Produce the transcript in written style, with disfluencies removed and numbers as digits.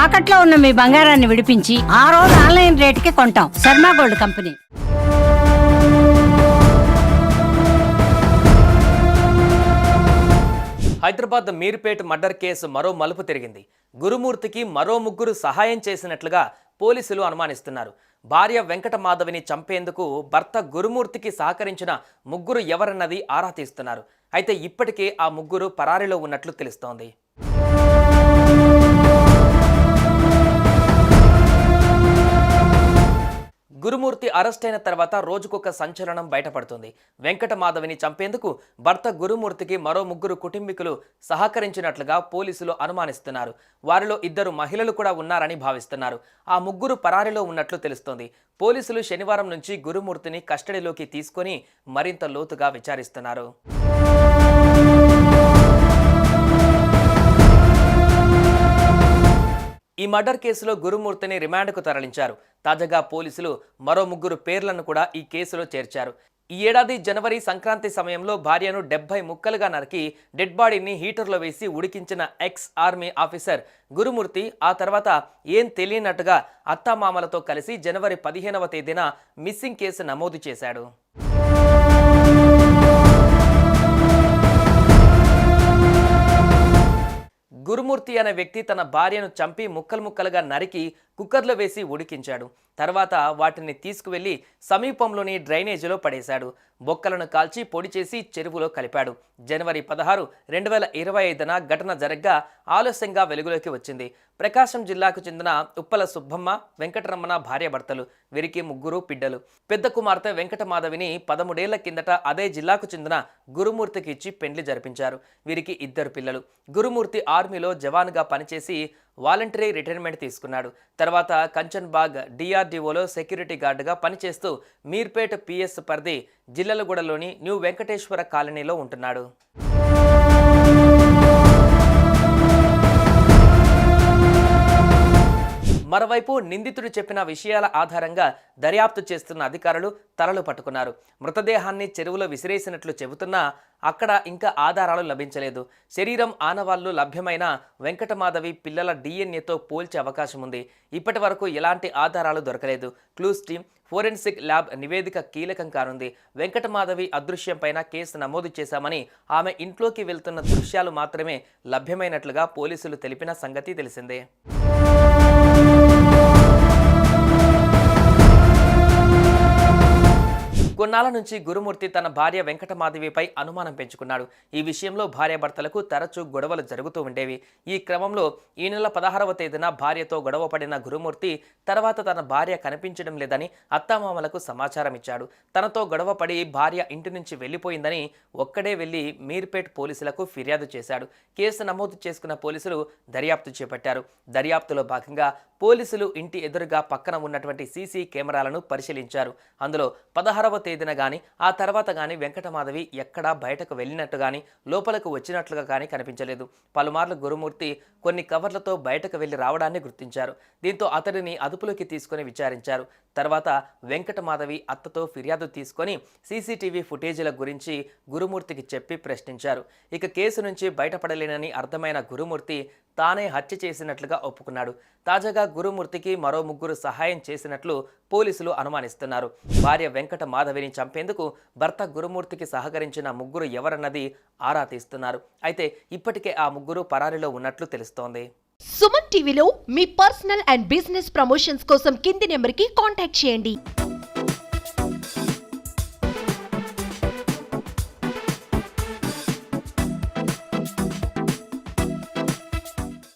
తాకట్లో ఉన్న మీ బంగారాన్ని విడిపించి ఆ రోజు ఆన్లైన్ రేటుకి కొంటాం. Sharma gold company. Hyderabad Meerpet murder case మరో మలుపు తిరిగింది. గురుమూర్తికి మరో ముగ్గురు సహాయం చేసినట్లుగా పోలీసులు అనుమానిస్తున్నారు. భార్య వెంకట మాధవిని చంపేందుకు భర్త గురుమూర్తికి సహకరించిన ముగ్గురు ఎవరన్నది ఆరా తీస్తున్నారు. అయితే ఇప్పటికే ఆ ముగ్గురు పరారీలో ఉన్నట్లు తెలుస్తోంది. గురుమూర్తి అరెస్ట్ అయిన తర్వాత రోజుకొక సంచలనం బయటపడుతుంది. వెంకట మాధవిని చంపేందుకు భర్త గురుమూర్తికి మరో ముగ్గురు కుటుంబీకులు సహకరించినట్లుగా పోలీసులు అనుమానిస్తున్నారు. వారిలో 2 మహిళలు కూడా ఉన్నారని భావిస్తున్నారు. ఆ ముగ్గురు పరారీలో ఉన్నట్లు తెలుస్తోంది. పోలీసులు శనివారం నుంచి గురుమూర్తిని కస్టడీలోకి తీసుకొని మరింత లోతుగా విచారిస్తున్నారు. ఈ మర్డర్ కేసులో గురుమూర్తిని రిమాండ్కు తరలించారు. తాజాగా పోలీసులు మరో ముగ్గురు పేర్లను కూడా ఈ కేసులో చేర్చారు. ఈ ఏడాది జనవరి సంక్రాంతి సమయంలో భార్యను 70 ముక్కలుగా నరికి డెడ్ బాడీని హీటర్లో వేసి ఉడికించిన ఎక్స్ ఆర్మీ ఆఫీసర్ గురుమూర్తి ఆ తర్వాత ఏం తెలియనట్టుగా అత్తామామలతో కలిసి జనవరి 15వ తేదీన మిస్సింగ్ కేసు నమోదు చేశాడు. గురుమూర్తి అనే వ్యక్తి తన భార్యను చంపి ముక్కలు ముక్కలుగా నరికి కుక్కర్లో వేసి ఉడికించాడు. తర్వాత వాటిని తీసుకువెళ్లి సమీపంలోని డ్రైనేజీలో పడేశాడు. బొక్కలను కాల్చి పొడి చేసి చెరువులో కలిపాడు. జనవరి 16, 2025న ఘటన జరగ్గా ఆలస్యంగా వెలుగులోకి వచ్చింది. ప్రకాశం జిల్లాకు చెందిన ఉప్పల సుబ్బమ్మ, వెంకటరమణ భార్యాభర్తలు. వీరికి 3 బిడ్డలు. పెద్ద కుమార్తె వెంకట మాధవిని 13 ఏళ్ల కిందట అదే జిల్లాకు చెందిన గురుమూర్తికి ఇచ్చి పెండ్లి జరిపించారు. వీరికి 2 పిల్లలు. గురుమూర్తి ఆర్మీలో జవాన్గా పనిచేసి వాలంటరీ రిటైర్మెంట్ తీసుకున్నాడు. తర్వాత కంచన్బాగ్ డిఆర్డీఓలో సెక్యూరిటీ గార్డుగా పనిచేస్తూ మీర్పేట్ పిఎస్ పరిధి జిల్లలగూడలోని న్యూ వెంకటేశ్వర కాలనీలో ఉంటున్నాడు. మరోవైపు నిందితుడు చెప్పిన విషయాల ఆధారంగా దర్యాప్తు చేస్తున్న అధికారులు తలలు పట్టుకున్నారు. మృతదేహాన్ని చెరువులో విసిరేసినట్లు చెబుతున్నా అక్కడ ఇంకా ఆధారాలు లభించలేదు. శరీరం ఆనవాళ్లు లభ్యమైన వెంకటమాధవి పిల్లల డిఎన్ఏతో పోల్చే అవకాశం ఉంది. ఇప్పటి వరకు ఎలాంటి ఆధారాలు దొరకలేదు. క్లూస్ టీమ్, ఫోరెన్సిక్ ల్యాబ్ నివేదిక కీలకం కానుంది. వెంకటమాధవి అదృశ్యంపైన కేసు నమోదు చేశామని, ఆమె ఇంట్లోకి వెళ్తున్న దృశ్యాలు మాత్రమే లభ్యమైనట్లుగా పోలీసులు తెలిపిన సంగతి తెలిసిందే. కొన్నాళ్ల నుంచి గురుమూర్తి తన భార్య వెంకటమాధవిపై అనుమానం పెంచుకున్నాడు. ఈ విషయంలో భార్యాభర్తలకు తరచూ గొడవలు జరుగుతూ ఉండేవి. ఈ క్రమంలో ఈ నెల 16వ తేదీన భార్యతో గొడవ పడిన గురుమూర్తి తర్వాత తన భార్య కనిపించడం లేదని అత్తామామలకు సమాచారం ఇచ్చాడు. తనతో గొడవ పడి భార్య ఇంటి నుంచి వెళ్లిపోయిందని ఒక్కడే వెళ్లి మీర్పేట్ పోలీసులకు ఫిర్యాదు చేశాడు. కేసు నమోదు చేసుకున్న పోలీసులు దర్యాప్తు చేపట్టారు. దర్యాప్తులో భాగంగా పోలీసులు ఇంటి ఎదురుగా పక్కన ఉన్నటువంటి సీసీ కెమెరాలను పరిశీలించారు. అందులో 16వ తేదీన గాని ఆ తర్వాత గాని వెంకటమాధవి ఎక్కడా బయటకు వెళ్ళినట్టు గాని లోపలకు వచ్చినట్లుగా గాని కనిపించలేదు. పలుమార్లు గురుమూర్తి కొన్ని కవర్లతో బయటకు వెళ్లి రావడాన్ని గుర్తించారు. దీంతో అతడిని అదుపులోకి తీసుకుని విచారించారు. తర్వాత వెంకటమాధవి అత్తతో ఫిర్యాదు తీసుకొని సీసీటీవీ ఫుటేజీల గురించి గురుమూర్తికి చెప్పి ప్రశ్నించారు. ఇక కేసు నుంచి బయటపడలేనని అర్థమైన గురుమూర్తి తానే హత్య చేసినట్లుగా ఒప్పుకున్నాడు. తాజాగా గురుమూర్తికి మరో 3 సహాయం చేసినట్లు పోలీసులు అనుమానిస్తున్నారు. భార్య వెంకట మాధవిని చంపేందుకు భర్త గురుమూర్తికి సహకరించిన 3 ఎవరన్నది ఆరా తీస్తున్నారు. అయితే ఇప్పటికే ఆ 3 పరారీలో ఉన్నట్లు తెలుస్తోంది. సుమన్ టీవీలో మీ పర్సనల్ అండ్ బిజినెస్ ప్రమోషన్స్ కోసం కింది నెంబర్కి కాంటాక్ట్ చేయండి.